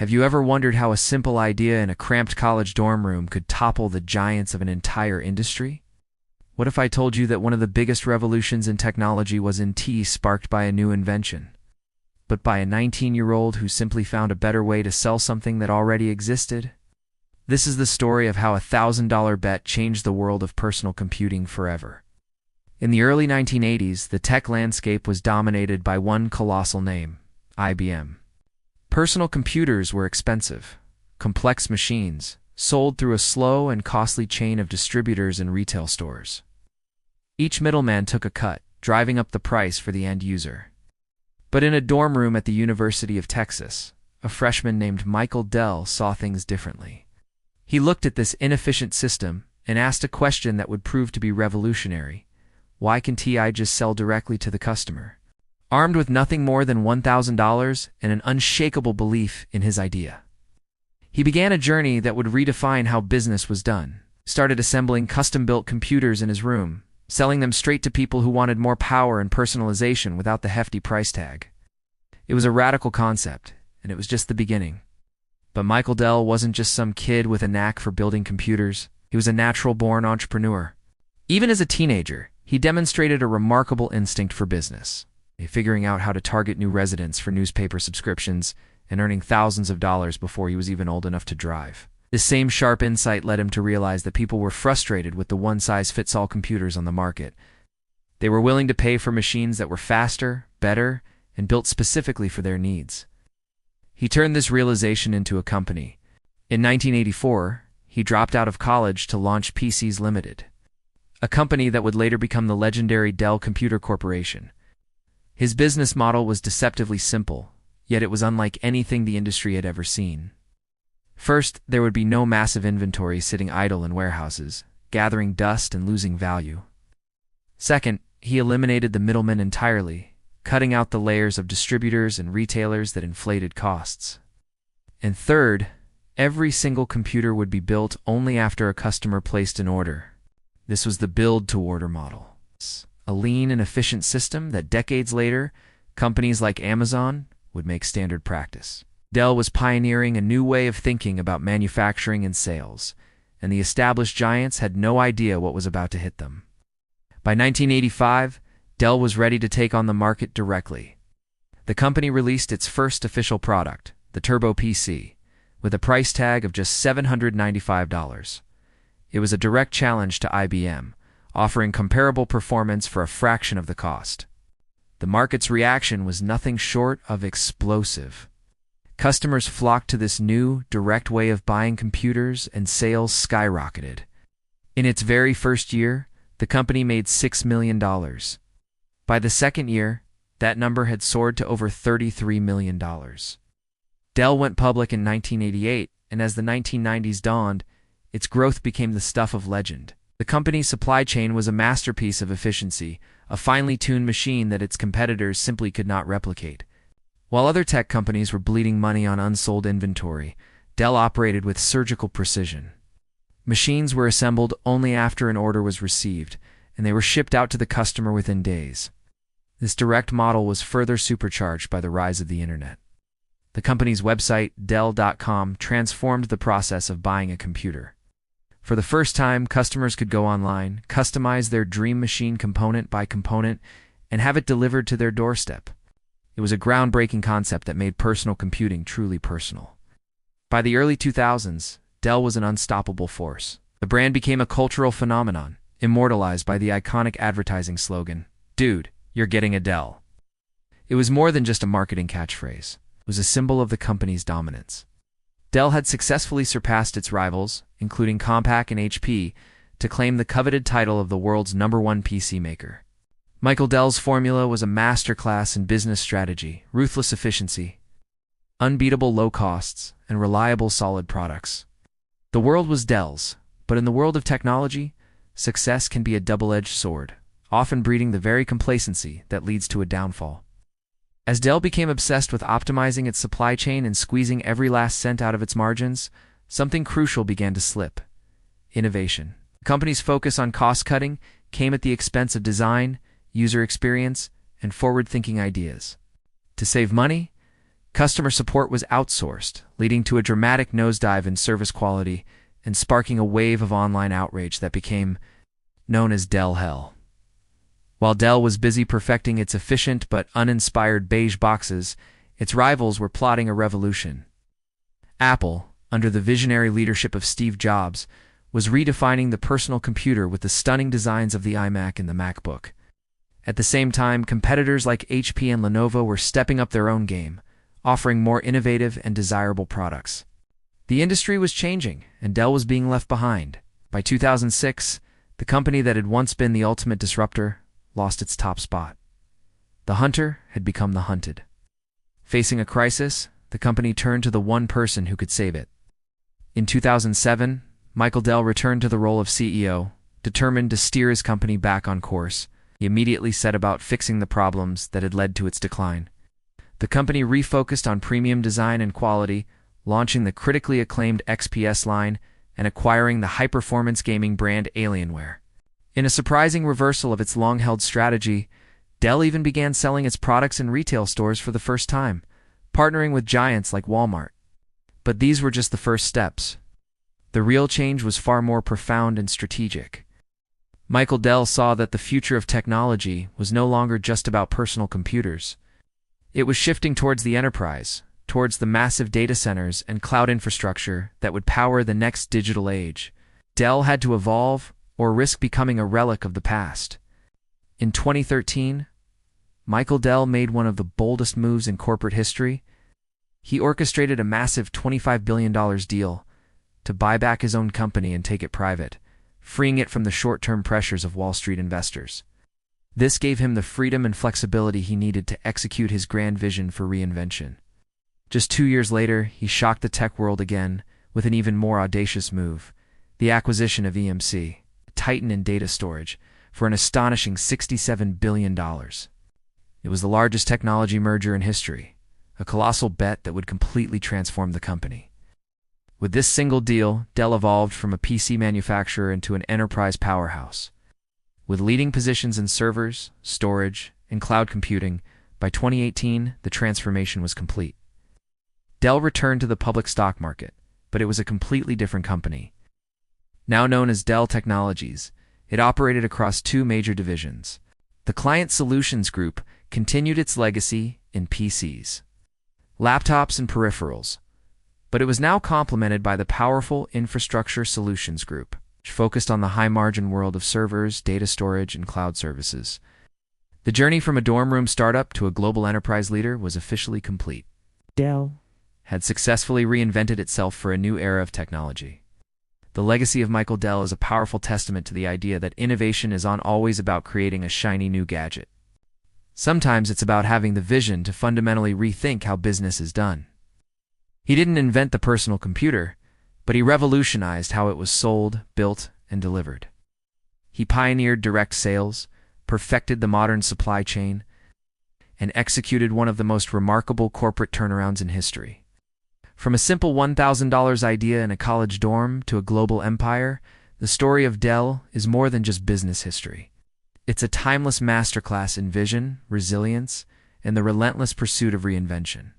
Have you ever wondered how a simple idea in a cramped college dorm room could topple the giants of an entire industry? What if I told you that one of the biggest revolutions in technology was in tea, sparked by a new invention, but by a 19-year-old who simply found a better way to sell something that already existed? This is the story of how a $1,000 bet changed the world of personal computing forever. In the early 1980s, the tech landscape was dominated by one colossal name, IBM. Personal computers were expensive, complex machines, sold through a slow and costly chain of distributors and retail stores. Each middleman took a cut, driving up the price for the end user. But in a dorm room at the University of Texas, a freshman named Michael Dell saw things differently. He looked at this inefficient system and asked a question that would prove to be revolutionary. Why can't TI just sell directly to the customer? Armed with nothing more than $1,000 and an unshakable belief in his idea, he began a journey that would redefine how business was done. Started assembling custom-built computers in his room, selling them straight to people who wanted more power and personalization without the hefty price tag. It was a radical concept, and it was just the beginning. But Michael Dell wasn't just some kid with a knack for building computers. He was a natural-born entrepreneur. Even as a teenager, he demonstrated a remarkable instinct for business, figuring out how to target new residents for newspaper subscriptions and earning thousands of dollars before he was even old enough to drive. This same sharp insight led him to realize that people were frustrated with the one-size-fits-all computers on the market. They were willing to pay for machines that were faster, better, and built specifically for their needs. He turned this realization into a company. In 1984, he dropped out of college to launch PCs Limited, a company that would later become the legendary Dell Computer Corporation. His business model was deceptively simple, yet it was unlike anything the industry had ever seen. First, there would be no massive inventory sitting idle in warehouses, gathering dust and losing value. Second, he eliminated the middlemen entirely, cutting out the layers of distributors and retailers that inflated costs. And third, every single computer would be built only after a customer placed an order. This was the build-to-order model, a lean and efficient system that decades later, companies like Amazon would make standard practice. Dell was pioneering a new way of thinking about manufacturing and sales, and the established giants had no idea what was about to hit them. By 1985, Dell was ready to take on the market directly. The company released its first official product, the Turbo PC, with a price tag of just $795. It was a direct challenge to IBM, offering comparable performance for a fraction of the cost. The market's reaction was nothing short of explosive. Customers flocked to this new, direct way of buying computers, and sales skyrocketed. In its very first year, the company made $6 million. By the second year, that number had soared to over $33 million. Dell went public in 1988, and as the 1990s dawned, its growth became the stuff of legend. The company's supply chain was a masterpiece of efficiency, a finely tuned machine that its competitors simply could not replicate. While other tech companies were bleeding money on unsold inventory, Dell operated with surgical precision. Machines were assembled only after an order was received, and they were shipped out to the customer within days. This direct model was further supercharged by the rise of the internet. The company's website, Dell.com, transformed the process of buying a computer. For the first time, customers could go online, customize their dream machine component by component, and have it delivered to their doorstep. It was a groundbreaking concept that made personal computing truly personal. By the early 2000s, Dell was an unstoppable force. The brand became a cultural phenomenon, immortalized by the iconic advertising slogan, "Dude, you're getting a Dell." It was more than just a marketing catchphrase. It was a symbol of the company's dominance. Dell had successfully surpassed its rivals, including Compaq and HP, to claim the coveted title of the world's #1 PC maker. Michael Dell's formula was a masterclass in business strategy, ruthless efficiency, unbeatable low costs, and reliable solid products. The world was Dell's, but in the world of technology, success can be a double-edged sword, often breeding the very complacency that leads to a downfall. As Dell became obsessed with optimizing its supply chain and squeezing every last cent out of its margins, something crucial began to slip: innovation. The company's focus on cost-cutting came at the expense of design, user experience, and forward-thinking ideas. To save money, Customer support was outsourced, leading to a dramatic nosedive in service quality and sparking a wave of online outrage that became known as Dell Hell. While Dell was busy perfecting its efficient but uninspired beige boxes, its rivals were plotting a revolution. Apple, under the visionary leadership of Steve Jobs, was redefining the personal computer with the stunning designs of the iMac and the MacBook. At the same time, competitors like HP and Lenovo were stepping up their own game, offering more innovative and desirable products. The industry was changing, and Dell was being left behind. By 2006, the company that had once been the ultimate disruptor lost its top spot. The hunter had become the hunted. Facing a crisis, the company turned to the one person who could save it. In 2007, Michael Dell returned to the role of CEO, determined to steer his company back on course. He immediately set about fixing the problems that had led to its decline. The company refocused on premium design and quality, launching the critically acclaimed XPS line and acquiring the high-performance gaming brand Alienware. In a surprising reversal of its long-held strategy, Dell even began selling its products in retail stores for the first time, partnering with giants like Walmart. But these were just the first steps. The real change was far more profound and strategic. Michael Dell saw that the future of technology was no longer just about personal computers. It was shifting towards the enterprise, towards the massive data centers and cloud infrastructure that would power the next digital age. Dell had to evolve or risk becoming a relic of the past. In 2013, Michael Dell made one of the boldest moves in corporate history. He orchestrated a massive $25 billion deal to buy back his own company and take it private, freeing it from the short-term pressures of Wall Street investors. This gave him the freedom and flexibility he needed to execute his grand vision for reinvention. Just 2 years later, he shocked the tech world again with an even more audacious move, the acquisition of EMC, a titan in data storage, for an astonishing $67 billion. It was the largest technology merger in history, a colossal bet that would completely transform the company. With this single deal, Dell evolved from a PC manufacturer into an enterprise powerhouse. With leading positions in servers, storage, and cloud computing, by 2018, the transformation was complete. Dell returned to the public stock market, but it was a completely different company. Now known as Dell Technologies, it operated across two major divisions. The Client Solutions Group continued its legacy in PCs, laptops, and peripherals, but it was now complemented by the powerful Infrastructure Solutions Group, which focused on the high-margin world of servers, data storage, and cloud services. The journey from a dorm room startup to a global enterprise leader was officially complete. Dell had successfully reinvented itself for a new era of technology. The legacy of Michael Dell is a powerful testament to the idea that innovation is not always about creating a shiny new gadget. Sometimes it's about having the vision to fundamentally rethink how business is done. He didn't invent the personal computer, but he revolutionized how it was sold, built, and delivered. He pioneered direct sales, perfected the modern supply chain, and executed one of the most remarkable corporate turnarounds in history. From a simple $1,000 idea in a college dorm to a global empire, the story of Dell is more than just business history. It's a timeless masterclass in vision, resilience, and the relentless pursuit of reinvention.